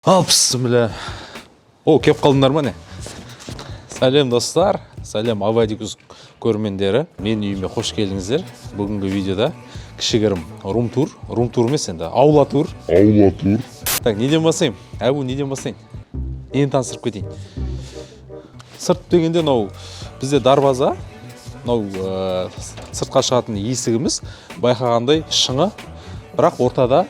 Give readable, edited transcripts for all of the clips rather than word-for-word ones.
Бісміллә. Кеп қалдыңдар ма не? Сәлем достар, сәлем Авадикус көрермендері. Мен үйіме қош келдіңіздер. Бүгінгі видеода кішігірім рум-тур емес енді, аула-тур. Так, неден басайын? Неден басайын? Нені таныстырып кетейін? Сырт дегенде, бізде дарбаза, сыртқа шығатын есігіміз байқағандай шыңы, бірақ ортада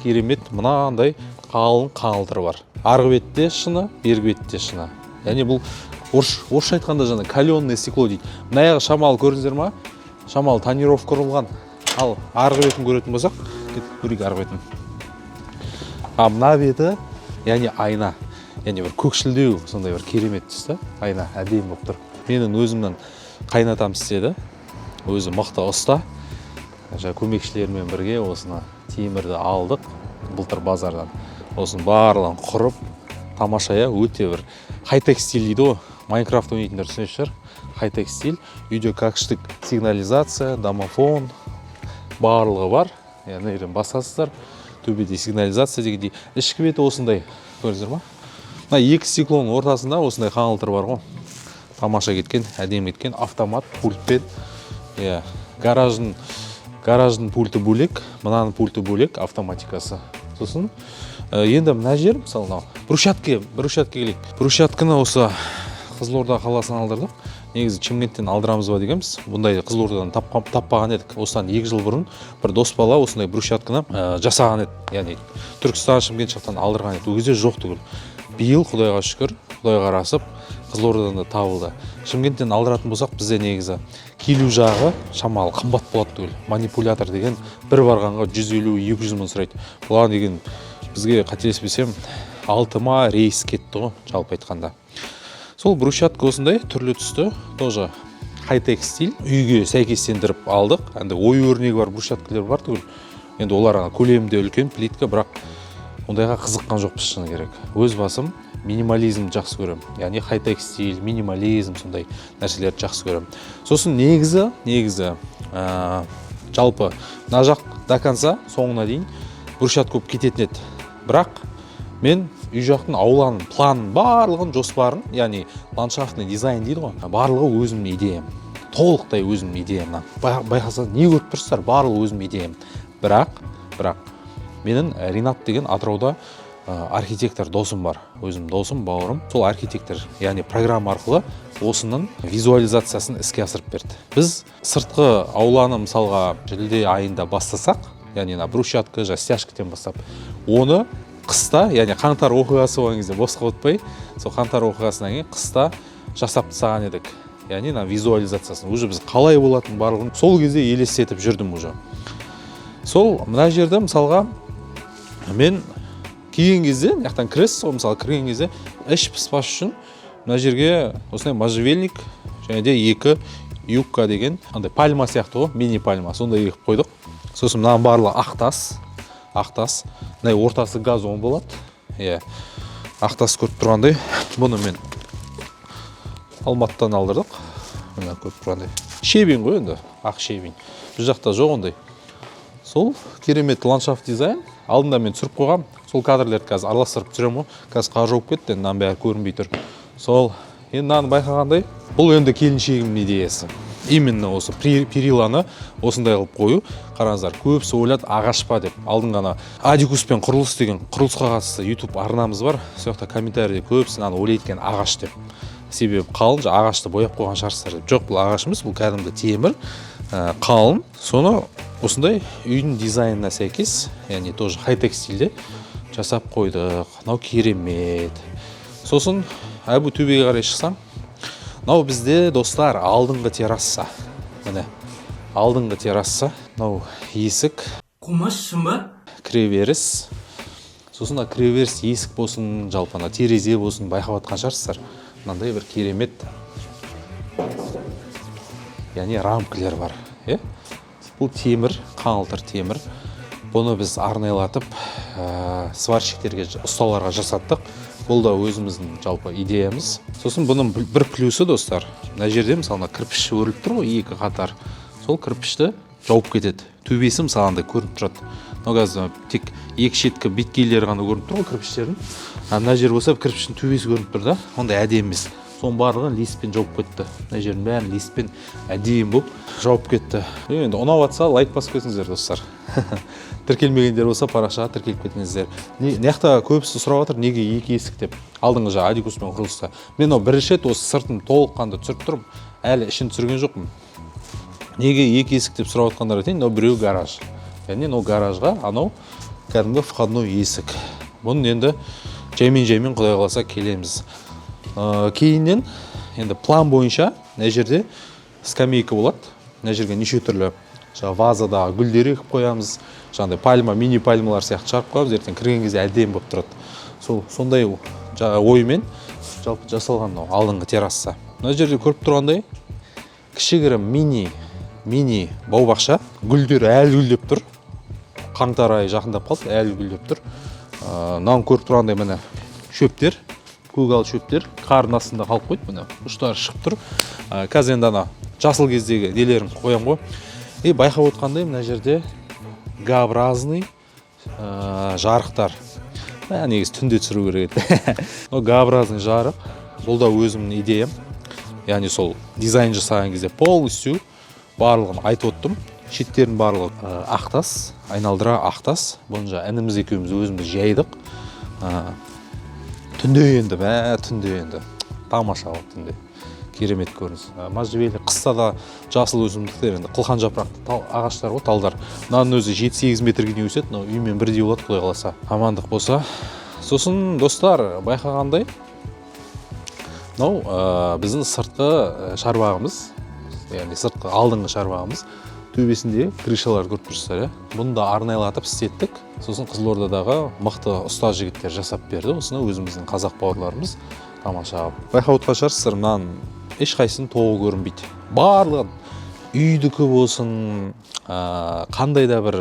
керемет мынандай қалың қаңылтыр бар. Арғы бетте шыны, бергі бетте шыны. Яғни бұл орысша айтқанда жаңа каленное стекло дейді. Мына шамалы көрдіңіздер ма? Шамалы тонировка құрылған. Ал арғы бетін көретін болсақ, көрейік арғы бетін. Мына беті, яғни айна. Яғни бір көкшілдеу, сондай бір керемет түсті. Айна әдемі болып тұр. Менің өзімнен қайнатам істеді. Өзі мықты ұста. Көмекшілермен бірге осыны темірді алдық былтыр базардан. Осын барлығын құрып, тамашая өте бір хай-тек стиль дейді ғой. Майнкрафт ойнайтындар түсінесіздер. Хай-тек стиль, үйде кәкіштік сигнализация, домофон барлығы бар. Яғни басасыздар. Төбеде сигнализация дегендей. Ішкі беті осындай, көрдіңіздер ма? Мына екі стеклоның ортасында осындай қаңылтыр бар ғой. Тамаша кеткен, әдемі кеткен автомат пультпен. Гараждың пульті бөлек, мынаның пульті бөлек, автоматикасы. Сосын енді мына жер, мысалы, брусчатка келейік. Брусчатканы осы Қызылорда қаласынан алдырдық. Негізі Шымкенттен алдырамыз ба дегенбіз. Бұндай Қызылордадан таппаған едік. Осыдан 2 жыл бұрын бір дос бала осындай брусчатканы жасаған еді. Яғни Түркістан, Шымкент жақтан алдырған еді. Ол кезде жоқ түгіл. Биыл Құдайға шүкір, Құдайға расып, Қызылордадан да табылды. Шымкенттен алдыратын болсақ, бізде негізі келу жағы шамалы қымбат болады түгіл. Манипулятор деген бір барғанға 150-200 мың сұрайды. Бұған деген бізге қателеспесем 6 рейс кетті ғой, жалпы айтқанда. Сол брусчатка осындай түрлі түсті, тоже хай-тек стиль. Үйге сәйкестендіріп алдық. Енді ой өрнегі бар брусчаткалар бар түгіл. Енді олар көлемінде үлкен плитка, бірақ ондайға қызыққан жоқпыз шыны керек. Өз басым минимализм жақсы көрем. Яғни хай-тек стиль, минимализм сондай нәрселерді жақсы көрем. Сосын негізі жалпы мына жақ до конца соңына дейін брусчатка болып кететін еді. Бірақ мен үй жақтың ауланың планын, барлығын жоспарын, яғни ландшафтный дизайн дейді ғой, барлығы өзімнің идеям. Толықтай өзімнің идеям. Байқаса не көріп тұрсыздар, барлығы өзімнің идеям. Бірақ менің Ринат деген Атырауда архитектор досым бар. Өзім досым, бауырым. Сол архитектор, яғни программа арқылы осының визуализациясын іске асырып берді. Біз сыртқы ауланы мысалға шілде айында бастасақ, яғни брусчатка, стяжкіден бастап, оны қыста, яғни қаңтар оқиғасы болған кезде босқа өтпей, сол қаңтар оқиғасынан кейін қыста жасап тастаған едік. Яғни визуализациясын уже біз қалай болатын барлығын сол кезде елестетіп жүрдім уже. Сол мына жерде мысалға мен келген кезде, яқтан кіресіз ғой, мысалы кірген кезде іш пыспас үшін мына жерге осындай можжевельник және де 2 юбка деген андай пальма сияқты ғой, мини пальма, сондай егіп қойдық. Сосын мынаның барлығы ақтас, мына ортасы газон болады. Ақтас көріп тұрғандай, бұны мен Алматыдан алдырдық. Мына көріп тұрғандай. Шебень ғой енді, ақ шебень. Бұл жақта жоқ ондай. Сол керемет ландшафт дизайн. Алдында мен түсіріп қойғам. Сол кадрлерді қазір араластырып түсірем ғой. Қазір қар жауып кетті, мынаның бәрі көрінбей тұр. Сол енді мынаны байқағандай, бұл енді келіншегімнің идеясы. Именно осы периланы осындай қылып қою. Қараңыздар, көбісі ойлады ағаш па деп. Алдын ғана Адикус пен құрылыс деген құрылысқа қатысты YouTube арнамыз бар. Сол жақта комментарийде көбісі мынаны ойлайды екен ағаш деп. Себебі қалың, ағашты бояп қойған шығарсыздар деп. Жоқ, бұл ағаш емес, бұл кәдімгі темір, қалың. Соны осындай үйдің дизайнына сәйкес, яғни тоже хай-тек стильде жасап қойдық. Мынау керемет. Сосын Әбу төбеге қарай шықсаң, мынау бізде достар алдыңғы терраса. Міне, алдыңғы терраса. Мынау есік. Құмашшын ба? Кіреберіс. Сосын кіреберіс есік болсын, жалпы терезе болсын байқап атқан шығарсыздар. Мынандай бір керемет. Яғни рамкілер бар. Бұл темір, қаңылтыр темір. Бұны біз арнайлатып сварщиктерге, ұсталарға жасаттық. Бұл да өзіміздің жалпы идеямыз. Сосын бұның бір плюсы достар. Мына жерде мысалы кірпіш өріліп тұр ғой, 2 қатар. Сол кірпішті жауып кетеді. Төбесі мысалы көрініп тұрады. мына қазір тек екі шеткі беткейлері ғана көрініп тұр ғой кірпіштердің. Мына жер болса кірпіштің төбесі көрініп тұр да, ондай әдемі емес. Соның барлығын листпен жауып кетті. Мына жердің бәрін листпен әдемі болып жауып кетті. Енді ұнап жатса лайк басып кетіңіздер достар. Тіркелмегендер болса парақшаға тіркеліп кетіңіздер. Мына көбісі сұрап жатыр, неге екі есік деп. Алдыңғы жаңа Адикуспен құрылыста. Мен бірінші рет осы сыртын толыққанды түсіріп тұрмын. Әлі ішін түсірген жоқпын. Неге екі есік деп сұрап жатқандар айтайын, мынау біреу гараж. Яғни мынау гаражға анау кәдімгі входной есік. Бұның енді жаймен құдай қаласа келеміз. Кейіннен енді план бойынша мына жерде скамейка болады. Мына жерге неше түрлі вазада гүлдер егіп қоямыз. Жаңағыдай пальма, мини пальмалар сияқты шығарып қоямыз. Ертең кірген кезде әдемі болып тұрады. Сондай оймен жалпы жасалған алдыңғы терраса. Мына жерде көріп тұрғандай кішігірім мини бау-бақша. Гүлдер әлі гүлдеп тұр. Қаңтар айы жақындап қалды, әлі гүлдеп тұр. Мынаны көріп тұрғандай міне шөптер, көгал шөптер қардың астында қалып қойды, міне ұштары шығып тұр. Қазір енді ана жасыл кездегі нелерін қоям ғой. Байқап отқандай мына жерде Г-образный жарықтар. Негізі түнде түсіру керек еді. Г-образный жарық. Бұл да өзімнің идеям. Яғни сол дизайн жасаған кезде полностью барлығын айтып оттым. Шеттерін барлығы ақтас, айналдыра ақтас. Бұны ініміз екеуміз өзіміз жайдық. Түнде енді. Тамаша болды түнде. Керемет көрініс. Можжевелі қыста да жасыл өсімдіктер, енді қылқан жапырақты ағаштар ғой, талдар. Мынаның өзі 7-8 метрге дейін өседі, үймен бірдей болады құдай қаласа. Амандық болса. Сосын достар, байқағандай, мынау біздің сыртқы шарбағымыз, яғни сыртқы алдыңғы шарбағымыз, төбесінде крышалар көріп тұрсыздар. Бұны да арнайлатып істеттік. Сосын Қызылордадағы мықты ұстаз жігіттер жасап берді. Осыны өзіміздің қазақ бауырларымыз тамаша. Байқап отқан шығарсыздар, мынаның ешқайсының тоғы көрінбейді. Барлығын үйдікі болсын, қандай да бір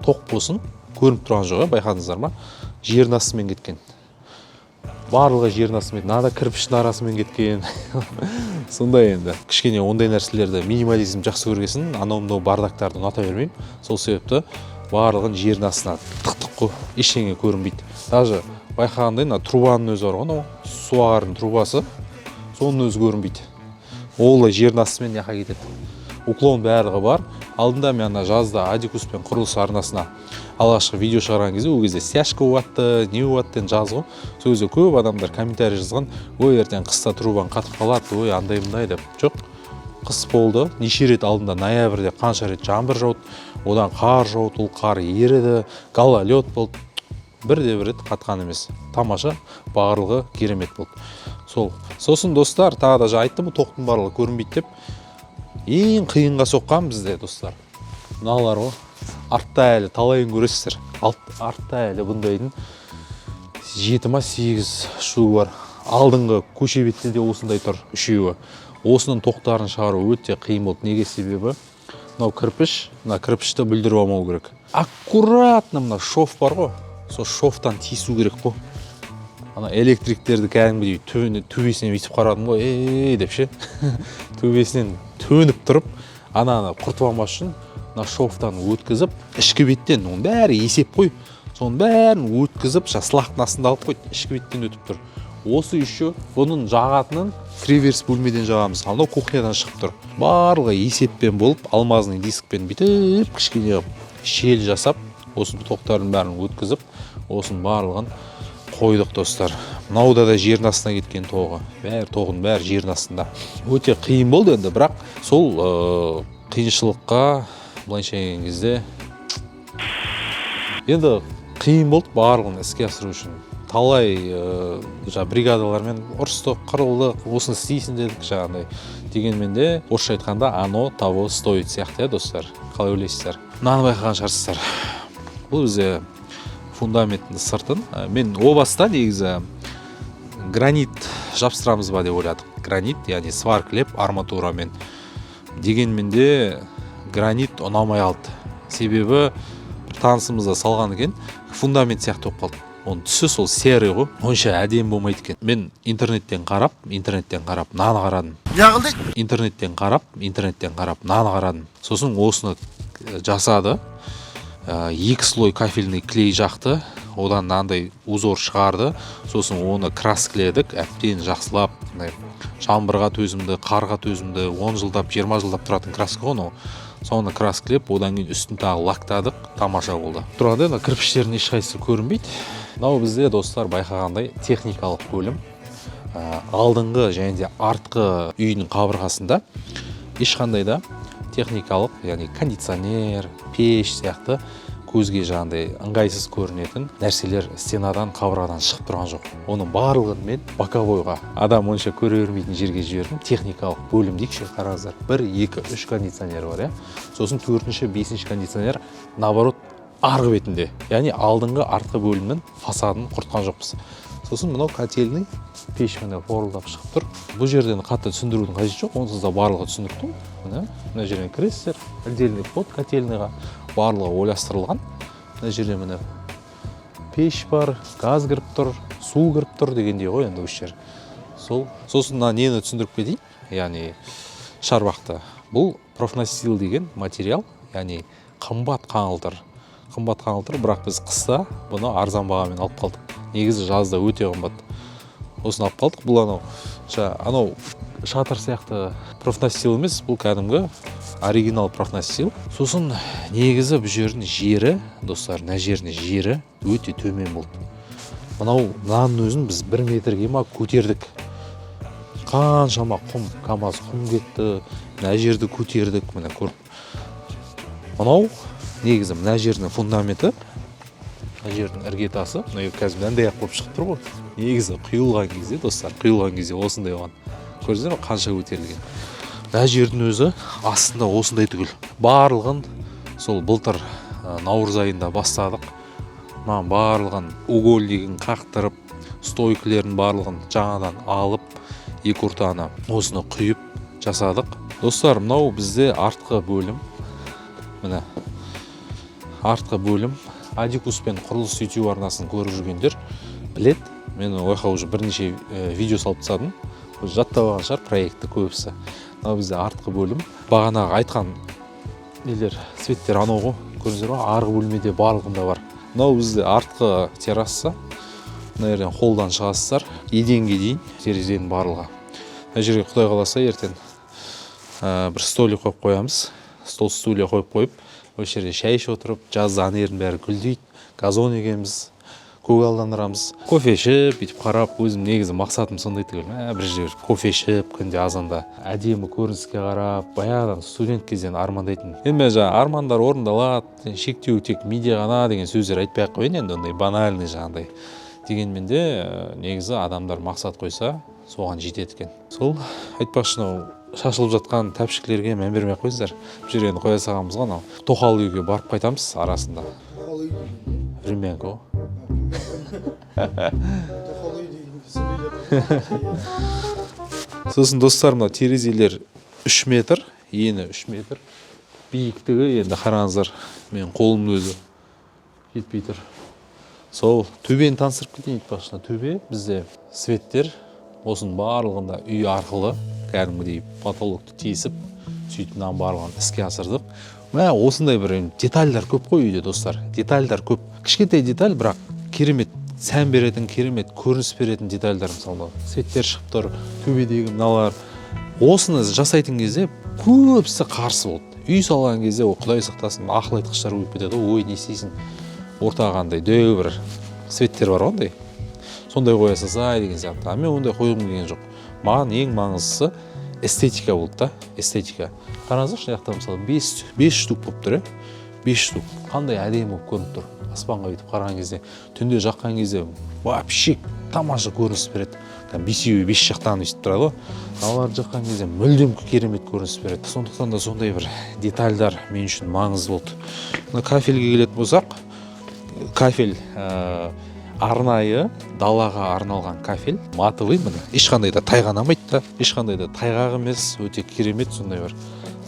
тоқ болсын көрініп тұрған жоқ, байқадыңыздар ма? Жердің астымен кеткен. Барлығы жердің астымен, мынада кірпіштің арасымен кеткен. Сондай енді. Кішкене ондай нәрселерді минимализм жақсы көргесін, анау-мынау бардактарды ұната бермеймін. Сол себепті барлығын жердің астына тық-тық қой, ештеңе көрінбейді. Даже байқағандай, трубаның өзі бар ғой, су ағардың трубасы, соның өзі көрінбейді. Ол да жердің астымен яқа кетеді. Уклон барлығы бар. Алдында мен жазда Адикуспен құрылыс арнасына алғашқы видео шығарған кезде, ол кезде стяжка уатты, не уатты жазғы. Сол кезде көп адамдар комментарий жазған, ой, ертең қыста трубан қатып қалады, ой, андай-мындай деп. Жоқ, қыс болды, неше рет алдында ноябрьде қанша рет жаңбыр жауды, одан қар жауды, ол қар еріді, гололед болды. Бірде-бір рет қатқан емес. Тамаша, барлығы керемет болды. Сосын достар, тағы да айттым, тоқтың барлығы көрінбейді деп. Ең қиынға соққан бізде достар. Мыналар ғой. Артта әлі талайын көресіздер. Артта әлі бұндайдың 7-8 шуы бар. Алдыңғы көше бетте де осындай тұр, үшеуі. Осының тоқтарын шығару өте қиын болды. Неге себебі? Мынау кірпіш, мына кірпішті бүлдіріп алмау керек. Аккуратно мына шов бар ғой. Сол шовтан тиісу керек қой. Ана электриктерді кәдімгідей төбесінен өйтіп қарадым ғой, деп ше. Төбесінен төніп тұрып, ананы құртып алмас үшін мына шовтан өткізіп, ішкі беттен оның бәрі есеп қой. Соның бәрін өткізіп, слақтың астында алып қойды, ішкі беттен өтіп тұр. Осы еще бұның жағатынын креверс бөлмеден жағамыз. Анау кухнядан шығып тұр. Барлығы есеппен болып, алмазный дискпен бүйтіп, кішкене шел жасап, осының тоқтарын бәрін өткізіп, осының барлығын қойдық достар. Мынауда да жердің астына кеткен тоғы. Тоғын бәрі жердің астында. Өте қиын болды енді, бірақ сол қиыншылыққа былайша келген кезде енді қиын болды барлығын іске асыру үшін. Талай бригадалармен ұрыстық, қырылдық, осыны істейсің дедік жаңағыдай. Дегенмен де орысша айтқанда оно того стоит сияқты, достар. Қалай ойлайсыздар? Мынаны байқаған шығарсыздар. Бұл бізде фундаменттің сыртын. Мен о баста негізі гранит жапсырамыз ба деп ойладым. Гранит, яғни сварклеп арматурамен. Дегенмен де гранит ұнамай алды. Себебі танысымызда салған екен, фундамент сияқты болып қалды. Оның түсі сол серый ғой, онша әдемі болмайды екен. Мен интернеттен қарап, наны қарадым. Интернеттен қарап, наны қарадым. Сосын осыны жасады. 2 слой кафельный клей жақты, одан мынандай узор шығарды, сосын оны краскіледік, әбден жақсылап, жаңбырға төзімді, қарға төзімді, 10 жылдап, 20 жылдап тұратын краска ғой, соны краскілеп, одан кейін үстін тағы лактадық, тамаша болды. Тұрғанда кірпіштердің ешқайсысы көрінбейді. Мынау бізде достар байқағандай техникалық бөлім. Алдыңғы және де артқы үйдің қабырғасында ешқандай да техникалық, яғни кондиционер, пеш сияқты көзге жаңағыдай ыңғайсыз көрінетін нәрселер стенадан, қабырғадан шығып тұрған жоқ. Оның барлығын мен боковойға, адам онша көре бермейтін жерге жібердім. Техникалық бөлім дейікші, қараңыздар. 1, 2, 3 кондиционер бар, сосын 4-ші, 5-ші кондиционер наоборот арғы бетінде. Яғни алдыңғы артқы бөлімнің фасадын құртқан жоқпыз. Сосын мынау котельный пеш міне форылдап шығып тұр. Бұл жерден қатты түсіндірудің қажеті жоқ, онсыз да барлығы түсіндірдім. Мына жерден кіресіздер, отдельный под котельныйға барлығы ойластырылған. Мына жерде міне пеш бар, газ кіріп тұр, су кіріп тұр дегендей ғой енді осы жер. Сосын нені түсіндіріп кетейін, яғни шарбақты. Бұл профнастил деген материал, яғни қымбат қаңылтыр, бірақ біз қыста бұны арзан бағамен алып қалдық. Негізі жазда өте қымбат. Осыны алып қалдық. Бұл анау шатыр сияқты профнастил емес, бұл кәдімгі оригинал профнастил. Сосын негізі бұл жердің жері, достар, мына жердің жері өте төмен болды. Мынаның өзін біз 1 метрге көтердік. Қаншама құм, КамАЗ құм кетті, мына жерді көтердік, міне көріп. Мынау негізі мына жердің фундаменті, мына жердің іргетасы, қазір мынандай болып шығып тұр ғой. Негізі құйылған кезде, достар, осындай оған. Көрдіңіздер ме, қанша көтерілген. Мына жердің өзі астында осындай түгіл. Барлығын сол былтыр наурыз айында бастадық. Барлығын угольдігін қақтырып, стойкілерін барлығын жаңадан алып, 2 ортаны осыны құйып жасадық. Достар, мынау бізде артқы бөлім. Міне артқы бөлім. Адикуспен құрылыс YouTube арнасын көріп жүргендер білет. Мен ойқа уже бірнеше видео салып тастадым. Жаттап алған шығар проектті көбісі. Мынау бізде артқы бөлім. Бағанағы айтқан нелер, светтер анау ғой. Көрдіңіздер ме? Арғы бөлмеде барлығында бар. Мынау бізде артқы терраса. Мына жерден холлдан шығасыздар. Еденге дейін терезенің барлығы. Мына жерге Құдай қаласа ертең бір столик қойып қоямыз. Стол-стулья қойып, осы жерде шай ішіп отырып, жазда анердің бәрі гүлдейді, газон егеміз, көгалдандырамыз. Кофе ішіп, бүйтіп қарап, өзім негізі мақсатым сондай түгел. Бір жерде кофе ішіп, күнде азанда әдемі көрініске қарап, баяғыдан студент кезден армандайтын. Енді армандар орындалады, шектеу тек медиа ғана деген сөздер айтпай-ақ қояйын, енді ондай банальный жаңағыдай. Дегенмен де негізі адамдар мақсат қойса, соған жетеді екен. Сол айтпақшы, шашылып жатқан тәпшікілерге мән бермей қойыңыздар. Бұл жерге қоя салғанбыз ғой, тоқал үйге барып қайтамыз арасында. Римянка ғой. Сосын достар, мына терезелер 3 метр, ені 3 метр, биіктігі енді қараңыздар, мен қолымның өзі жетпей тұр. Сол төбені таныстырып кетейін айтпақшы. Төбе бізде светтер, осының барлығында үй арқылы кәдімгідей потолокты тесіп, сөйтіп барлығын іске асырдық. Осындай бір детальдар көп қой үйде, достар. Детальдар көп. Кішкентай деталь, бірақ керемет сән беретін, керемет көрініс беретін детальдар, мысалы, светтер шығып тұр, төбедегі мыналар. Осыны жасайтын кезде көбісі қарсы болды. Үй салған кезде, Құдай сақтасын, ақыл айтқыштар өйіп кетеді, ой, не істейсің? Ортағандай дөй бір светтер бар ондай. Сондай қоя салсай деген сияқты. Мен ондай қойғым келген жоқ. Маған ең маңыздысы эстетика болды да, эстетика. Қараңыздаршы, жақта мысалы 5 штук болып тұр, 5 штук. Қандай әдемі болып көрініп тұр. Аспанға өйтіп қараған кезде, түнде жаққан кезде вообще тамаша көрініс береді. Бесеуі 5 жақтан өйтіп тұрады ғой. Алар жаққан кезде мүлдем керемет көрініс береді. Сондықтан да сондай бір детальдар мен үшін маңызды болды. Мына кафельге келетін болсақ, кафель арнайы далаға арналған кафель, матовый, міне ешқандай да тайғанамайды да, ешқандай да тайғақ емес, өте керемет, сондай бір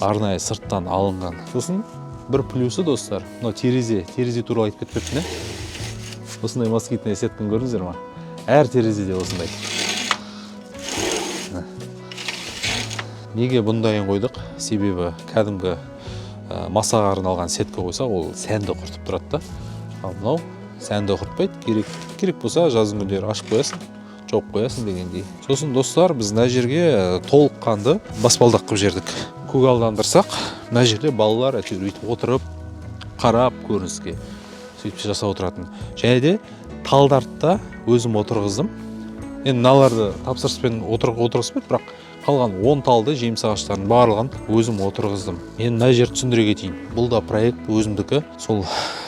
арнайы сырттан алынған. Сосын бір плюсы, достар, мынау терезе туралы айтып кетпеппін, осындай москитный сетканы көрдіңіздер ме? Әр терезеде осындай. Неге бұндайын қойдық? Себебі кәдімгі массаға арналған сетка қойса, ол сәнді құртып тұрады да. Ал мынау сәнді құртпайды, керек болса жаздың күндері ашып қоясың, жауып қоясың дегендей. Сосын достар, біз мына жерге толыққанды баспалдақ қылып жердік. Көгалдандырсақ, мына жерде балалар әйтеуір өйтіп отырып, қарап көрініске сөйтіп жасап отыратын. Және де талдарды да өзім отырғыздым. Енді мыналарды тапсырыспен отырғызбайды, бірақ қалған 10 талды жеміс ағаштарын барлығын өзім отырғыздым. Мен мына жерді түсіндіре кетейін. Бұл да проект өзімдікі. Сол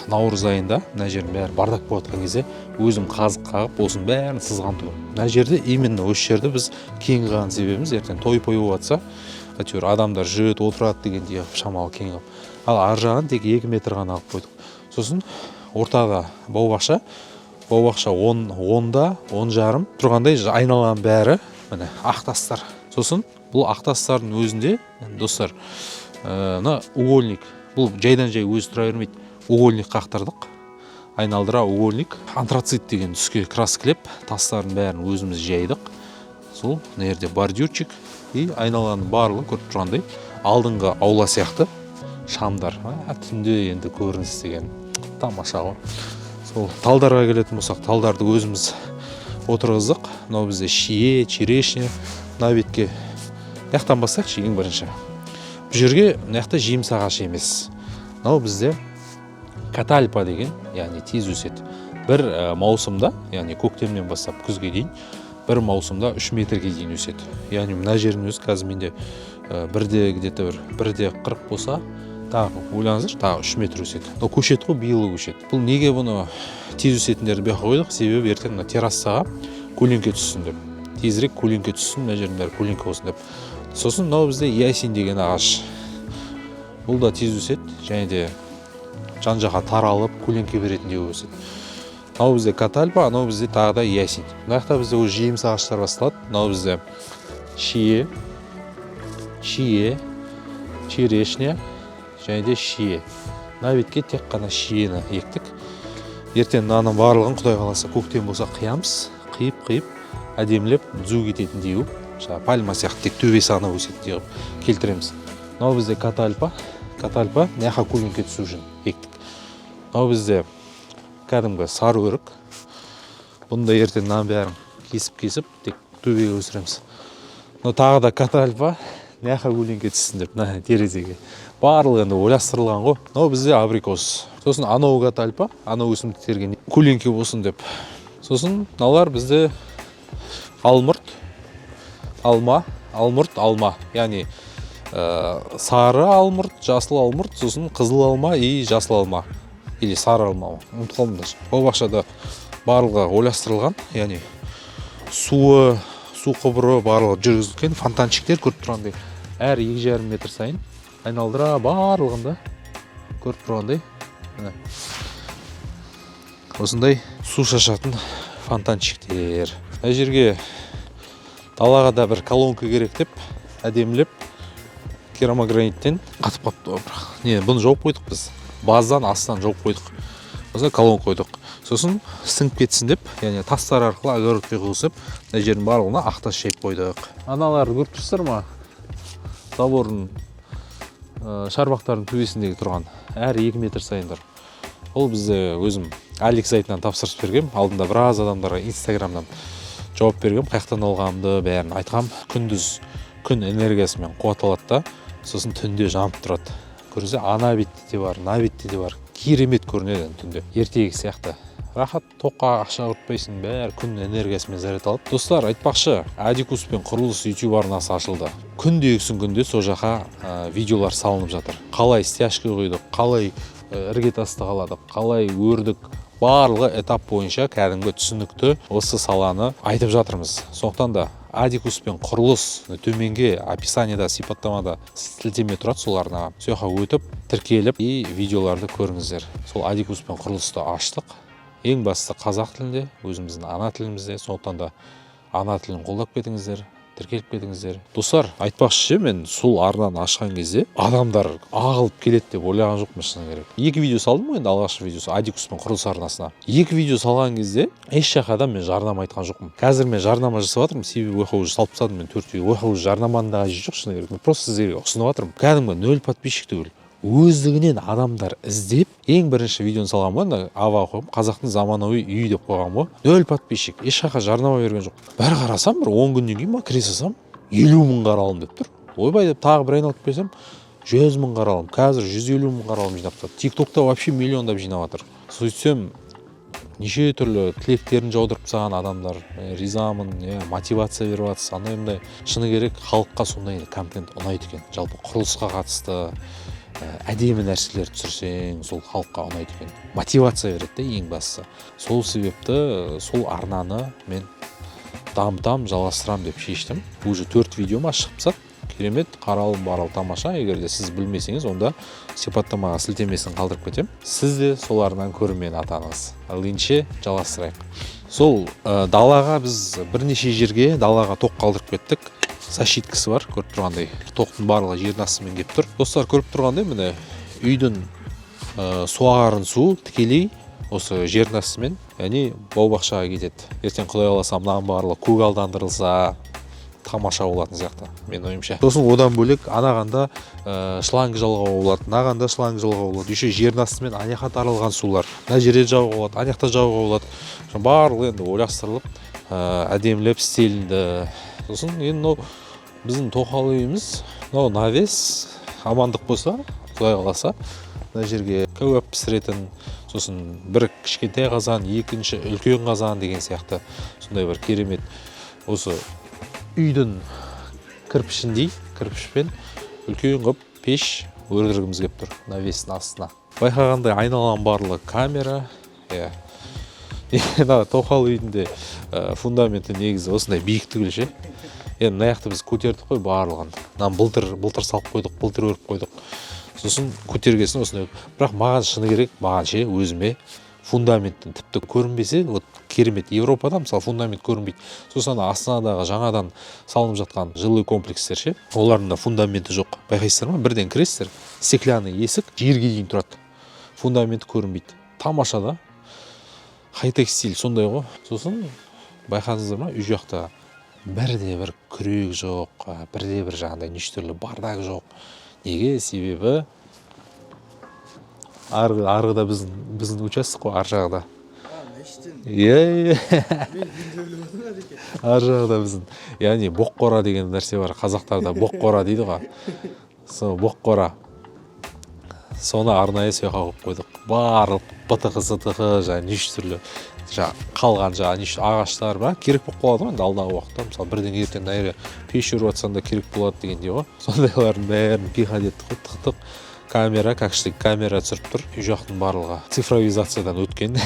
наурыз айында мына жердің бәрі бардак болып жатқан кезде өзім қазық қағып, осының бәрін сызған тұғым. Мына жерде именно осы жерді біз кең қылған себебіміз, ертең той болып жатса, әйтеуір адамдар жүреді, отырады дегендей шамалы кең қылып. Ал ар жағын тек 2 метр ғана алып қойдық. Сосын ортаға бау-бақша 10-да 10,5 тұрғандай айналған бәрі міне ақтастар. Сосын бұл ақтастардың өзінде, достар, мына угольник, бұл жайдан жай өзі тұра бермейді. Угольник қақтырдық, айналдыра угольник, антрацит деген түске краскілеп, тастардың бәрін өзіміз жайдық. Сол мына жерде бордюрчик и айналғанның барлығын көріп тұрғандай алдыңғы аула сияқты шамдар. Түнде енді көрініс деген тамаша ғой. Сол талдарға келетін болсақ, талдарды өзіміз отырғыздық. Мынау бізде шие, черешня, мына бетке яқтан бастайықшы ең бірінші. Бұл жерге мына жеміс ағашы емес. Мынау бізде катальпа деген, яғни тез өседі. Бір маусымда, яғни көктемнен бастап күзге дейін, бір маусымда 3 метрге дейін өседі. Яғни мына жердің өзі қазір менде бірде 40 болса, тағы ойлаңыздар, тағы 3 метр өседі. Ол көшет қой, биылғы көшет. Бұл неге бұны тез өсетіндерді бияққа қойдық? Себебі ертең мына террасаға көлеңке түссін деп. Тезірек көлеңке түссін, мына жердің бәрі көлеңке болсын деп. Сосын мынау бізде ясень деген ағаш. Бұл да тез өседі, және де жан-жаққа таралып көлеңке беретіндей өседі. Мынау бізде катальпа, анау бізде тағы да ясень. Мына жақта бізде өз жеміс ағаштар басталады. Мынау бізде шие, черешня, және де шие. Мына бетке тек қана шиені ектік. Ертең мынаның барлығын Құдай қаласа көктем болса қиямыз, қиып әдемілеп түзу кететіндей қылып, пальма сияқты тек төбесі ғана өсетіндей қылып келтіреміз. Мынау бізде катальпа, мына жаққа көлеңке түсу үшін ектік. Мынау бізде кәдімгі сары өрік. Бұны да ертең мынаның бәрін кесіп тек төбеге өсіреміз. Мынау тағы да катальпа, мына жаққа көлеңке түссін деп, мына терезеге. Барлығы енді ойластырылған ғой. Мынау бізде абрикос. Сосын анау катальпа, анау өсімдіктерге көлеңке болсын деп. Сосын мыналар бізде алмұрт, алма. Яғни сары алмұрт, жасыл алмұрт, сосын қызыл алма и жасыл алма. Или сары алма. Ұмытып қалдым даже. Ол бақшада барлығы ойластырылған. Яғни су құбыры барлығы жүргізілген, фонтанчиктер көріп тұрғандай. Әр 2,5 метр сайын айналдыра барлығында көріп тұрғандай. Осындай су шашатын фонтанчиктер. Мына жерге далаға да бір колонка керек деп әдемілеп керамограниттен қатып қапты. Бұны жауып қойдық біз. Баздан астынан жауып қойдық. Осылай колонка қойдық. Сосын сіңіп кетсін деп, яғни тастар арқылы огородқа құйғызып, мына жердің барлығына ақтас шайып қойдық. Аналарды көріп тұрсыздар ма? Забордың шарбақтардың төбесіндегі тұрған әр 2 метр сайындар. Ол бізде өзім Алик сайтынан тапсырыс бергем. Алдында біраз адамдарға Инстаграмнан жауап бергем. Қаяқтан алғанымды бәрін айтқам. Күндіз күн энергиясымен қуатталады да, сосын түнде жанып тұрады. Көрсе, ана бетте де бар, мына бетте де бар. Керемет көрінеді түнде. Ертегі сияқты. Рахат, тоққа ақша құртпайсың, бәрі күн энергиясымен заряд алып. Достар, айтпақшы, Адикус пен құрылыс YouTube арнасы ашылды. Күнде сол жаққа видеолар салынып жатыр. Қалай стяжка қойдық, қалай іргетасты қаладық, қалай өрдік, барлығы этап бойынша кәдімгі түсінікті осы саланы айтып жатырмыз. Сондықтан да Адикус пен құрылыс төменге описаниеда, сипаттамада сілтеме тұрады сол арнаға. Сол жаққа өтіп, тіркеліп и видеоларды көріңіздер. Сол Адикус пен құрылысты аштық. Ең бастысы қазақ тілінде, өзіміздің ана тілімізде, сондықтан да ана тілін қолдап кетіңіздер, тіркеліп кетіңіздер. Достар, айтпақшы, мен сол арнаны ашқан кезде адамдар ағылып келеді деп ойлаған жоқпын шыны керек. 2 видео салдым ғой енді, алғашқы видеосы Адикус пен құрылыс арнасына. 2 видео салған кезде еш жаққа мен жарнама айтқан жоқпын. Қазір мен жарнама жасап жатырмын, себебі ойқа уже салып тастадым мен 4 видео. Ойқа уже жарнаманың да қажеті жоқ шыны керек. Мен просто сіздерге ұсынып жатырмын. Кәдімгі 0 подписчик түгіл. өздігінен адамдар іздеп ең бірінші видеоны салған ғой, ава қойып қазақтың заманауи үйі деп қойған ғой. 0 подписчик, ешқаққа жарнама берген жоқ. Бәрі қарасам, бір 10 күннен кейін ба кіре салсам 50 мың қаралым деп тұр. Ойбай деп тағы бір айналып келсем 100 мың қаралым, қазір 150 мың қаралым жинап тұр. Тиктокта вообще миллиондап жинап жатыр. Сөйтсем неше түрлі тілектерін жаудырып тастаған адамдар, ризамын, мотивация беріп жатыр. Андай шыны керек халыққа сондай контент ұнайды екен. Жалпы құрылысқа қатысты әдемі нәрселер түсірсең, сол халыққа ұнайды екен. Мотивация береді ең бастысы. Сол себепті сол арнаны мен дамытам, жалғастырам деп шештім. Уже 4 видеом шығып тастады. Керемет, қаралым барал тамаша. Егер де сіз білмесеңіз, онда сипаттамаға сілтемесін қалдырып кетем. Сіз де солардан көрмен атаңыз. Алынше жалғастырайық. Сол далаға біз бірнеше жерге далаға тоқ қалдырып кеттік. Защиткасы бар, көріп тұрғандай. Тоқтың барлығы жердің астымен келіп тұр. Достар, көріп тұрғандай, міне үйдің суағарын су тікелей осы жердің астымен, яғни бау-бақшаға кетеді. Ертең Құдай қаласа мынаның барлығы көгалдандырылса, тамаша болатын сияқты, мен ойымша. Сосын одан бөлек анағанда шланг жалғау болады, анағанда шланг жалғау болады. Еще жердің астымен аяққа таралған сулар. Мына жерде жауға болады, аяқта жауға болады. Барлығы енді ойластырылып, әдемілеп істелінді. Сосын енді біздің тоқал үйіміз, навес амандық болса, Құдай қаласа, мына жерге кәуап пісіретін, сосын бір кішкентай қазан, екінші үлкен қазан деген сияқты сондай бір керемет. Осы үйдің кірпішіндей, кірпішпен үлкен қып пеш өрдіргіміз кеп тұр навестің астына. Байқағандай айналған барлығы камера. Тоқал үйінде фундаменті негізі осындай биік түгілше. Енді мына жақты біз көтердік қой барлығын. Былтыр салып қойдық, былтыр өріп қойдық. Сосын көтергесін осындай. Бірақ маған шыны керек, маған өзіме фундаменттің тіпті көрінбесе, керемет. Европада мысалы фундамент көрінбейді. Сосын Астанадағы жаңадан салынып жатқан жилой комплекстер олардың да фундаменті жоқ. Байқайсыздар ма? Бірден кіресіздер, стеклянный есік жерге дейін тұрады. Фундаменті көрінбейді. Тамаша да. Хай-тек стиль сондай ғой. Сосын байқадыңыздар ма? Үй жақта бірде-бір күрек жоқ, бірде-бір жаңағыдай неше түрлі бардак жоқ. Неге? Себебі арғыда біздің участок қой, ар жағда. Ар жағда біздің. Яғни боққора деген нәрсе бар. Қазақтарда боққора дейді ғой. Сол боққора. Соны арнайы сояққа қойып қойдық. Барлық бытығы-сытығы, неше түрлі қалған ағаштар ба керек болып қалады ғой енді алдағы уақытта. Мысалы бірден ертең дайыр пеш жүріп жатсаң да керек болады дегендей ғой. Сондайлардың бәрін пиғат еттік, тықтық. Камера, кәкіштік камера түсіріп тұр. Үй жақтың барлығы цифровизациядан өткен.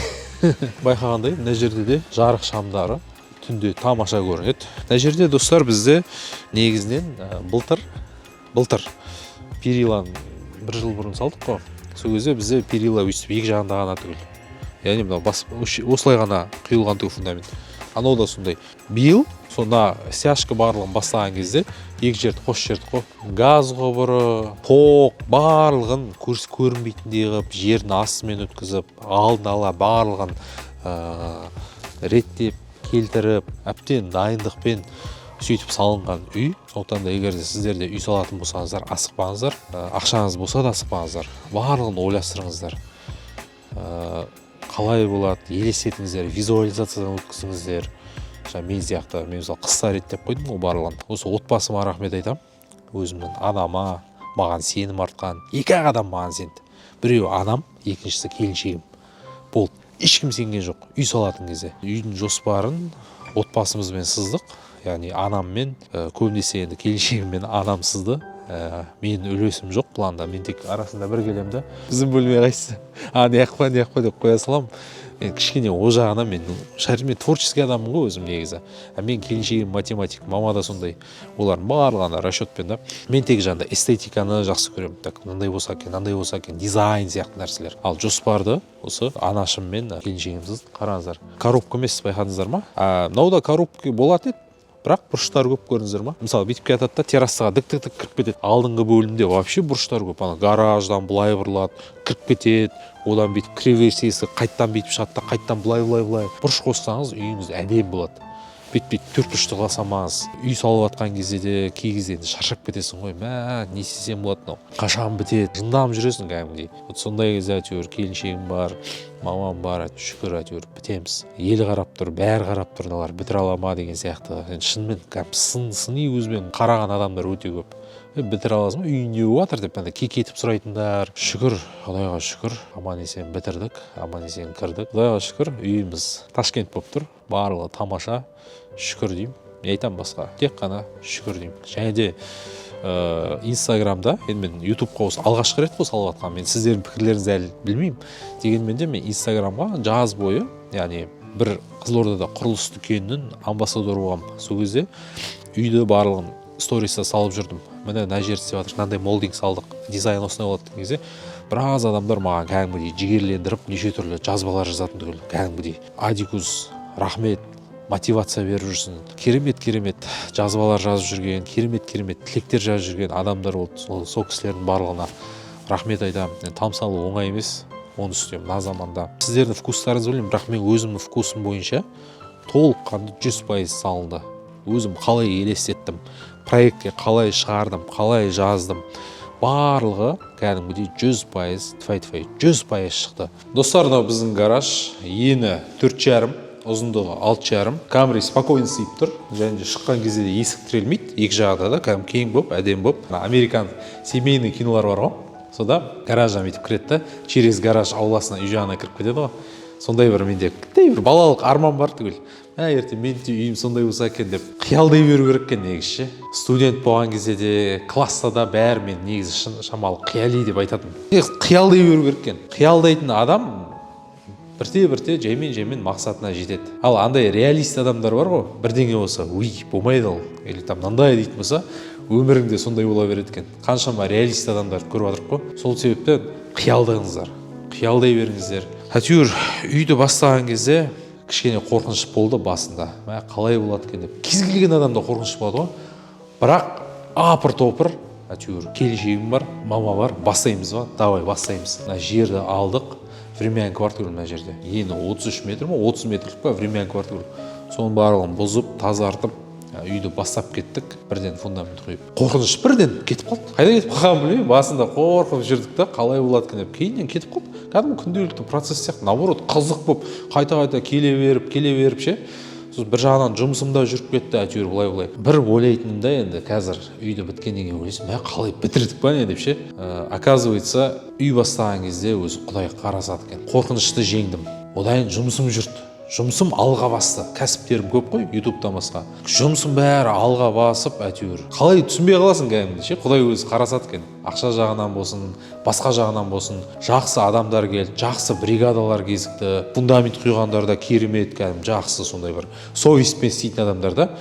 Байқағандай, мына жерде де жарық шамдары түнде тамаша көрінеді. Мына жерде достар бізде негізінен былтыр периланы 1 жыл бұрын салдық қой. Сол кезде бізде перила өйстіп екі жағында ғана түгіл. Яғни осылай ғана құйылған түгі фундамент. Анау да сондай. Биыл сонда стяжка барлығын бастаған кезде екі жерді қос жерді қой. Газ құбыры, тоқ барлығын көрінбейтіндей қылып, жердің астымен өткізіп, алдын ала барлығын реттеп, келтіріп, әбден дайындықпен сөйтіп салынған үй. Сондықтан да егер де сіздер де үй салатын болсаңыздар, асықпаңыздар. Ақшаңыз болса да асықпаңыздар. Барлығын ойластырыңыздар. Қалай болады, елестетіңіздер, визуализациядан өткізіңіздер. Мен сияқты, мен мысалы қыста реттеп қойдым ғой барлығын. Осы отбасыма рахмет айтам. Өзімнің анама, маған сенім артқан. 2 адам маған сенді. Біреу анам, екіншісі келіншегім. Болды. Ешкім сенген жоқ. Үй салатын кезде. Үйдің жоспарын отбасымызбен сыздық. Яғни анаммен, көбінесе енді келіншегіммен анам сызды. Мен үлесім жоқ планда. Мен тек арасында бір келемді. Біздің бөлме қайсысы? Неқпа деп қоя салам. Мен кішкене о жағына мен творческий адаммын ғой өзім негізі. Мен келіншегім математик, мама да сондай. Олардың барлығына расчетпен да. Мен тек жаңағыдай эстетиканы жақсы көремін. Так, мынандай болса екен, дизайн сияқты нәрселер. Ал жоспарды осы анашым мен келіншегімсіз қараңыздар. Коробка емес, байқадыңыздар ма? Мынауда коробка болатын еді. Бірақ бұрыштар көп көрдіңіздер ма? Мысалы, бүйтіп кетеді да, террасаға дік кіріп кетеді. Алдыңғы бөлімде вообще бұрыштар көп. Гараждан былай бұрылады, кіріп кетеді. Одан бүйтіп кіре берсесі қайттан бүйтіп шығады да, қайттан былай. Бұрыш қоссаңыз, үйіңіз әдемі болады. бүйтпейді төрт бұрышты қыласамыз. Үй салып жатқан кезде де кей кезде енді шаршап кетесің ғой. Не істесем болады мынау? Қашан бітеді? Жынданып жүресің кәдімгідей. Вот сондай кезде әйтеуір келіншегім бар, мамам бар, шүкір әйтеуір бітеміз. Ел қарап тұр, бәрі қарап тұр, мыналар бітіре ала ма деген сияқты. Енді шынымен сыни көзбен қараған адамдар өте көп. Бітіре аласың ба, үйінде жатыр деп кекетіп сұрайтындар. Шүкір, Құдайға шүкір, аман есен бітірдік, аман есен кірдік. Құдайға шүкір, үйіміз Ташкент болып тұр. Барлығы тамаша. Шүкір деймін. Не айтамын басқа? Тек қана шүкір деймін. Және де Инстаграмда, енді мен ютубқа осы алғашқы рет қой салып жатқанмын. Мен сіздердің пікірлеріңізді әлі білмеймін. Дегенмен де мен Инстаграмға жаз бойы, яғни бір Қызылордада құрылыс дүкенінің амбассадоры болғанмын. Сол кезде үйді барлығын сторисқа салып жүрдім. Міне мына жер істеп жатыр, мынандай молдинг салдық, дизайн осындай болады деген кезде біраз адамдар маған кәдімгідей жігерлендіріп неше түрлі жазбалар жазатын түгел. Кәдімгідей Адикус, рахмет, мотивация беріп жүрсін. Керемет жазбалар жазып жүрген, керемет тілектер жазып жүрген адамдар болды. Сол кісілердің барлығына рахмет айтамын. Тамсалу оңай емес, оны істеймін мына заманда. Сіздердің вкустарыңызды білмеймін, бірақ мен өзімнің вкусым бойынша толыққанды 100% салынды. Өзім қалай елестеттім, проектке қалай шығардым, қалай жаздым, барлығы кәдімгідей 100%, тфай 100% шықты. Достар, мынау біздің гараж, ені 4,5, ұзындығы 6,5, Камри спокойно сыйып тұр, және де шыққан кезде де есік тірелмейді, екі жағда да кәдімгі кең болып, әдемі болып. Американ семейный кинолар бар ғой, сода гараждан бүйтіп кіреді, через гараж ауласына үй жағына кіріп кетеді ғой. Сондай бір менде бір балалық арман бар түгел. Ертең мен де үйім сондай болса екен деп қиялдай беру керек екен негізі. Студент болған кезде де класста да бәрі мен негізі шамалы қияли деп айтатын. Қиялдай беру керек екен. Қиялдайтын адам бірте жаймен мақсатына жетеді. Ал андай реалист адамдар бар ғой, бірдеңе болса, болмайды ол, или там мынандай дейтін болса, өміріңде сондай бола береді екен. Қаншама реалист адамдар көріп жатырмық қой. Сол себептен қиялдаңыздар, қиялдай беріңіздер. Әйтеуір үйді бастаған кезде кішкене қорқыныш болды басында. Қалай болады екен деп. Кез келген адамда қорқыныш болады ғой. Бірақ апыр-топыр әйтеуір келіншегім бар, мама бар, бастаймыз ба? Давай бастаймыз. Мына жерді алдық. Времян квартира мына жерде. Ені 33 метр ма, 30 метрлік па времян квартира. Соның барлығын бұзып, тазартып, үйді бастап кеттік. Бірден фундамент құйып. Қорқыныш бірден кетіп қалды. Қайда кетіп қалғанын білмеймін. Басында қорқып жүрдік та, қалай болады екен деп. Кейіннен кетіп қалды. Кәдімгі күнделікті процесс сияқты, наоборот, қызық болып, қайта келе беріп ше. Сосын бір жағынан жұмысымда жүріп кетті, әйтеуір былай. Бір ойлайтынымда енді қазір үйді біткеннен кейін ойлайсың, қалай бітірдік па не деп ше. Оказывается, үй бастаған кезде өзі Құдай қарасады екен. Қорқынышты жеңдім. Одан жұмысым жүрді. Жұмысым алға басты. Кәсіптерім көп қой, ютубтан басқа. Жұмысым бәрі алға басып, әйтеуір. Қалай түсінбей қаласың кәдімгідей ше. Құдай өзі қарасады екен. Ақша жағынан болсын, басқа жағынан болсын, жақсы адамдар келді, жақсы бригадалар кезікті, фундамент құйғандар да керемет, кәдімгі жақсы сондай бір совестьпен істейтін адамдар да.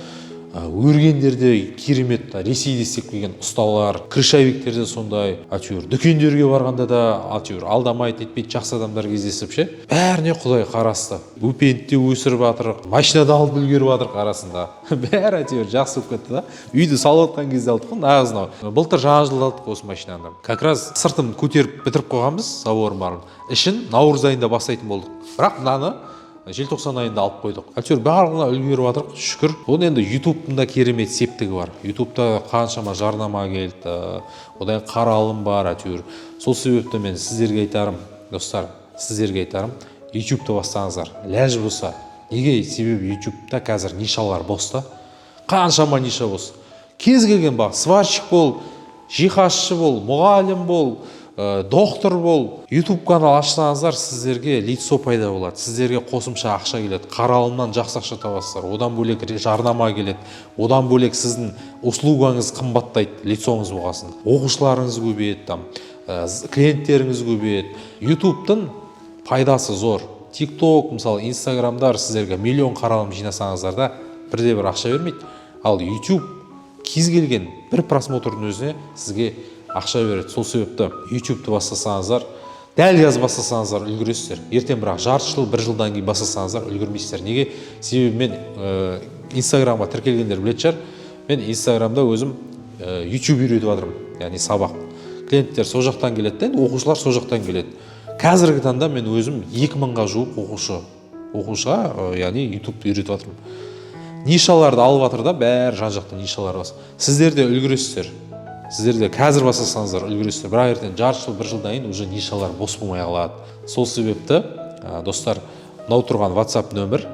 Өргендерде керемет, Ресейде істеп келген ұсталар, крышевиктерде сондай, әйтеуір дүкендерге барғанда да әйтеуір алдамайды, етпейді, жақсы адамдар кездесіп ше. Бәріне Құдай қарасты. Өпентте өсіріп жатырық, машинада алып үлгеріп жатырық арасында. Бәрі әйтеуір жақсы болып кетті да. Үйді салып жатқан кезде алдық қой, нағыз. Былтыр жаңа жылда алдық осы машинаны. Как раз сыртын көтеріп бітіріп қойғанбыз, заборын барын. Ішін наурыз айында бастайтын болдық. Бірақ мынаны желтоқсан айында алып қойдық. Әйтеуір барлығына үлгеріп жатырық, шүкір. Оның енді ютубтың керемет септігі бар. Ютубта қаншама жарнама келді, одан қаралым бар, әйтеуір. Сол себепті мен сіздерге айтарым, достар, ютубты бастаңыздар. Ләж болса. Неге? Себебі ютубта қазір нишалар босты. Қаншама ниша бос. Кез келген бар, сварщик бол, жиһазшы бол, мұғалім бол, доктор бол, YouTube канал ашсаңыздар, сіздерге лицо пайда болады, сіздерге қосымша ақша келеді, қаралымнан жақсы ақша табасыздар, одан бөлек жарнама келеді, одан бөлек сіздің услугаңыз қымбаттайды, лицоңыз болғасын, оқушыларыңыз көбейеді, клиенттеріңіз көбейеді. YouTube'тың пайдасы зор. TikTok, мысалы Instagram'дар сіздерге миллион қаралым жинасаңыздар да бірде бір ақша бермейді. Ал YouTube кез келген бір просмотрдың өзіне сізге ақша береді. Сол себепті ютубты бастасаңыздар, дәл қазір бастасаңыздар үлгересіздер. Ертең бірақ жарты жыл, бір жылдан кейін бастасаңыздар үлгермейсіздер. Неге? Себебі мен Инстаграмға тіркелгендер білетін шығар. Мен Инстаграмда өзім ютуб үйретіп жатырмын, яғни сабақ. Клиенттер сол жақтан келеді, оқушылар сол жақтан келеді. Қазіргі таңда мен өзім 2000-ға жуық оқушыға, яғни ютубты үйретіп жатырмын. нишаларды алып жатыр да, бәрі жан жақта нишалар бас. Сіздер де үлгересіздер. Сіздер де қазір бастасаңыздар үлгересіздер. Бірақ ертең жарты жыл, бір жылдан кейін уже нишалар бос болмай қалады. Сол себепті достар, мынау тұрған WhatsApp нөмір,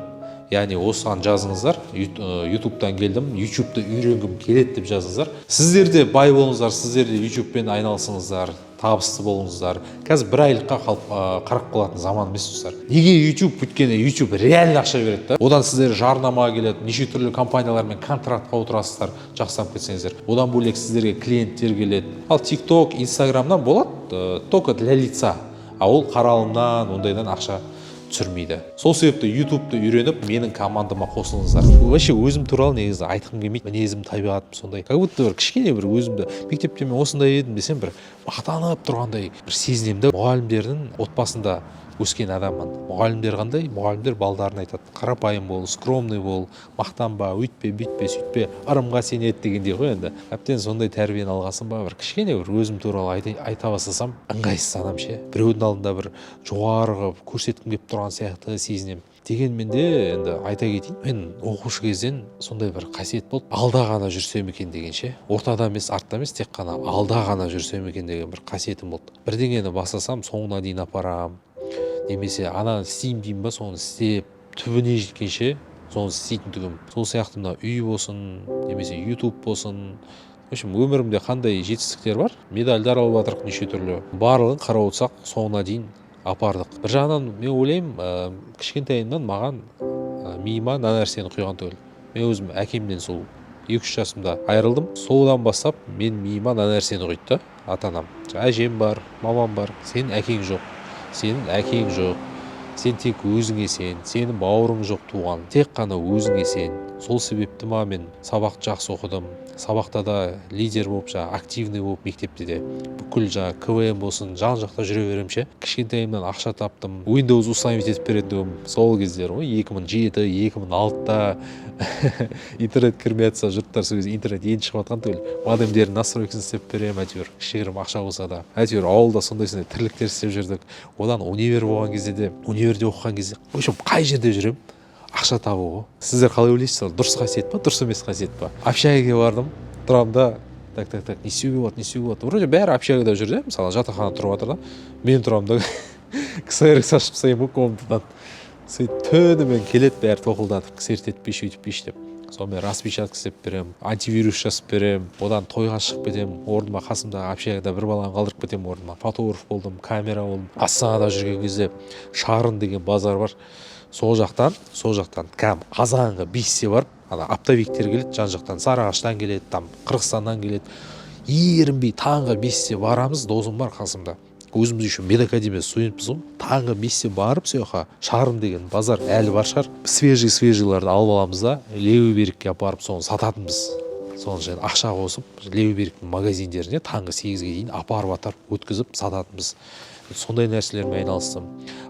яғни осыған жазыңыздар. YouTube'дан келдім, YouTube'ды үйренгім келеді деп жазыңыздар. Сіздер де бай болыңыздар, сіздер де YouTube'пен айналысыңыздар, табысты болыңыздар. Қазір бір айлыққа қарап қалатын заман емес достар. Неге YouTube? Өйткені YouTube реально ақша береді да. Одан сіздер жарнама келеді, неше түрлі компаниялармен контрактқа отырасыздар, жақсарып кетсеңіздер. Одан бөлек сіздерге клиенттер келеді. Ал TikTok, Instagram'нан болады, только для лица. А ол қаралымнан, ондайдан ақша түсірмейді. Сол себепті YouTube'ды үйреніп, менің командама қосылыңыздар. Вообще өзім туралы негізі айтқым келмейді. Мінезім, табиғатым сондай. Как будто бір кішкене бір өзімді мектепте мен осындай едім десем, бір мақтанып тұрғандай бір сезінемін да. Мұғалімдердің отбасында өскен адаммын. Мұғалімдер қандай? Мұғалімдер балдарын айтады: қарапайым бол, скромный бол, мақтанба, өйтпе, бүйтпе, сөйтпе, ырымға сенеді дегендей ғой енді. Әбден сондай тәрбиені алғасын ба, бір кішкене бір өзім туралы айта бастасам, ыңғайсызданам ше. Біреудің алдында бір жоғарғы көрсеткім келіп тұрған сияқты сезінемін. Дегенмен де енді айта кетейін, мен оқушы кезден сондай бір қасиет болды. Алда ғана жүрсем екен деген ше. Ортада емес, артта емес, тек қана алда ғана жүрсем екен деген бір қасиетім болды. Бірдеңені бастасам, соңына дейін апарам. Немесе ананы істеймін деймін ба, соны істеп түбіне жеткенше соны істейтін түгім. Сол сияқты мына үй болсын, немесе YouTube болсын, в общем, өмірімде қандай жетістіктер бар, медальдар алып жатырмық неше түрлі, барлығын қарап отырсақ соңына дейін апардық. Бір жағынан мен ойлаймын, кішкентайымнан маған миыма мына нәрсені құйған түгел. Мен өзім әкемнен сол 2-3 жасымда айырылдым. Содан бастап мен миыма мына нәрсені құйды да, ата-анам. Әжем бар, мамам бар, сенің әкең жоқ. Сенің әкең жоқ, сен тек өзіңе сен, сенің бауырың жоқ туған, тек қана өзіңе сен. Сол себепті мен сабақты жақсы оқыдым. Сабақта да лидер болып, активный болып, мектепте де бүкіл КВМ болсын, жан жақта жүре берем ше. Кішкентайымнан ақша таптым. Windows установить етіп беретінім сол кездер ғой, 2007, 2006-та интернет кірмей жатса, жұрттар сол кезде интернет енді шығып жатқан түгел. Модемдердің настройкасын істеп берем, әйтеуір кішігірім ақша болса да. Әйтеуір ауылда сондай тірліктер істеп жүрдік. Одан универ болған кезде де, универде оқыған кезде, в общем, қай жерде жүрем, ақша табу ғой. Сіздер қалай ойлайсыздар? Дұрыс қасиет па, дұрыс емес қасиет па? Общагаға бардым, тұрамын да, так, не істеуге болады. Вроде бәрі общагада жүр да, мысалы жатақхана тұрып жатыр да, мен тұрамын да, кісілерге шашып тастаймын ғой комнатадан. Сөйтіп түнімен келеді, бәрі тоқылдатып, кісертетпеш, өйтіппеш деп. Сонымен распечатка істеп берем, антивирус жасап берем, одан тойға шығып кетем, орныма қасымдағы общагада бір баланы қалдырып кетем орныма. Фотограф болдым, камера болдым. Астанада жүрген кезде Шарын деген базар бар. Сол жақтан кәм Қазанға 5-те барып, оптовиктер келеді, жан жақтан Сарыағаштан келеді, там Қырғызстаннан келеді. Ерінбей таңғы 5-те барамыз, досым бар қасымда. Өзіміз еще медакадемия студентпіз ғой. Таңғы 5-те барып, сояққа Шарын деген базар әлі бар шығар. Свежийларды алып аламыз да, левый берікке апарып соны сататынбыз. Соны және ақша қосып, левый беріктің магазиндеріне таңғы 8-ге дейін апарып өткізіп сататынбыз. Сондай нәрселермен айналыстым.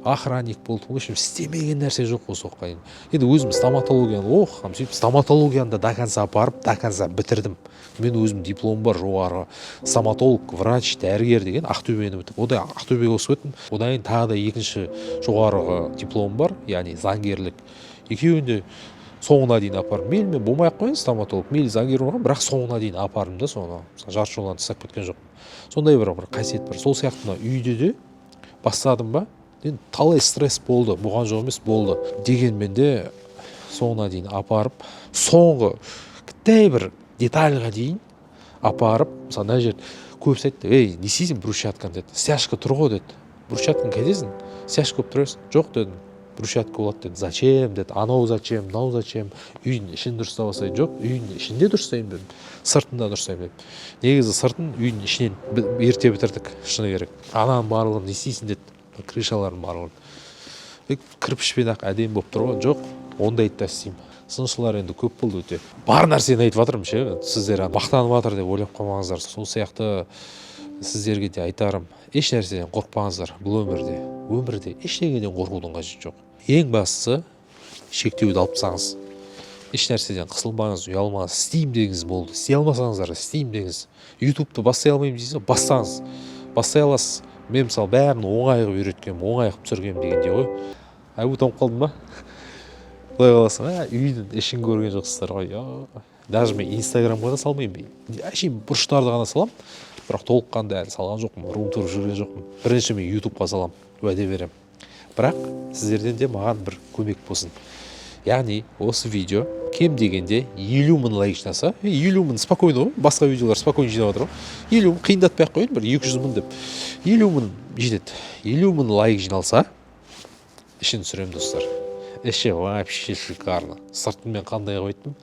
Охранник болдым. В общем, істемеген нәрсе жоқ осы уақытқа дейін. Енді өзім стоматологияны оқығам, сөйтіп стоматологияны да до конца апарып, до конца бітірдім. Мен өзім дипломым бар, жоғары стоматолог, врач, дәрігер деген Ақтөбені бітіп. Одан Ақтөбеге өсіп өттім. Одан кейін тағы да екінші жоғары дипломым бар, яғни заңгерлік. Екеуінде соңына дейін апардым. Мейлі болмай ақ қояйын стоматолог, мейлі заңгер болған, бірақ соңына дейін апардым да, соны жарты жолдан тастап кеткен жоқ. Сондай бір қасиет бар. Сол сияқты үйде де бастадым ба, енді талай стресс болды, бұған жоқ емес болды. Дегенмен де соңына дейін апарып, соңғы кіттай бір детальға дейін апарып, мысалы мына жер көбісі айтты: ей, не істейсің брусчатканы деді. Стяжка тұр ғой деді. Брусчатканы кетесің, стяжка көп тұрасың. Жоқ дедім, брусчатка болады деді. Зачем деді, анау зачем, мынау зачем, үйдің ішін дұрыстап алсай. Жоқ, үйдің ішінде дұрыстаймын дедім, сыртында дұрыстаймын дедім. Негізі сыртын үйдің ішінен ерте бітірдік, шыны керек. Ананың барлығын не істейсің деді, крышаларын барлығын. Кірпішпен ақ әдемі болып тұр ғой. Жоқ, ондайды да істеймін. Сыншылар енді көп болды өте. Бар нәрсені айтып жатырмын ше, сіздер мақтанып жатыр деп ойлап қалмаңыздар. Сол сияқты сіздерге де айтарым, еш нәрседен қорықпаңыздар. Бұл өмірде ештеңеден қорқудың қажеті жоқ. Ең бастысы шектеуді алып тастаңыз. Еш нәрседен қысылмаңыз, ұялмаңыз. Істеймін деңіз болды. Істей алмасаңыздар, істеймін деңіз. YouTube'ты бастай алмаймын дейсіз, бастаңыз. Бастай аласыз. Мен мысалы бәрін оңай қылып үйреткенмін, оңай қылып түсіргенмін дегенде ғой. Әбу тауып қалдым ба? Құдай қаласа үйдің ішін көрген жоқсыздар ғой. Даже мен инстаграмға да салмаймын. Әшейін бұрыштарды ғана салам, бірақ толыққанды әлі салған жоқпын, рум-тур жүрген жоқпын. Бірінші мен ютубқа салам, уәде берем. Бірақ сіздерден де маған бір көмек болсын. Яғни осы видео кем дегенде 50 мың лайк жинаса, 50 мың спокойно ғой, басқа видеолар спокойно жинап отыр ғой. 50 мың қиындатпай ақ қояйын, бір 200 мың деп. 50 мың жетеді. 50 мың лайк жиналса, ішін түсіремін достар. Іші вообще шикарно. Сыртын мен қандай қойдым,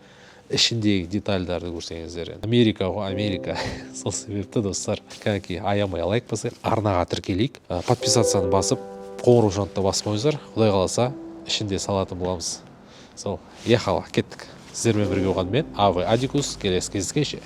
ішіндегі детальдарды көрсеңіздер. Америка ғой, Америка. Сол себепті достар, кәнекей аямай лайк басайық, арнаға тіркелейік, подписацияны басып, қоңырау шантты басып қойыңыздар. Құдай қаласа, ішінде салатын боламыз. Сол, ехала, кеттік. Сіздермен бірге болған мен, Авы Адикус, келесі кездескенше.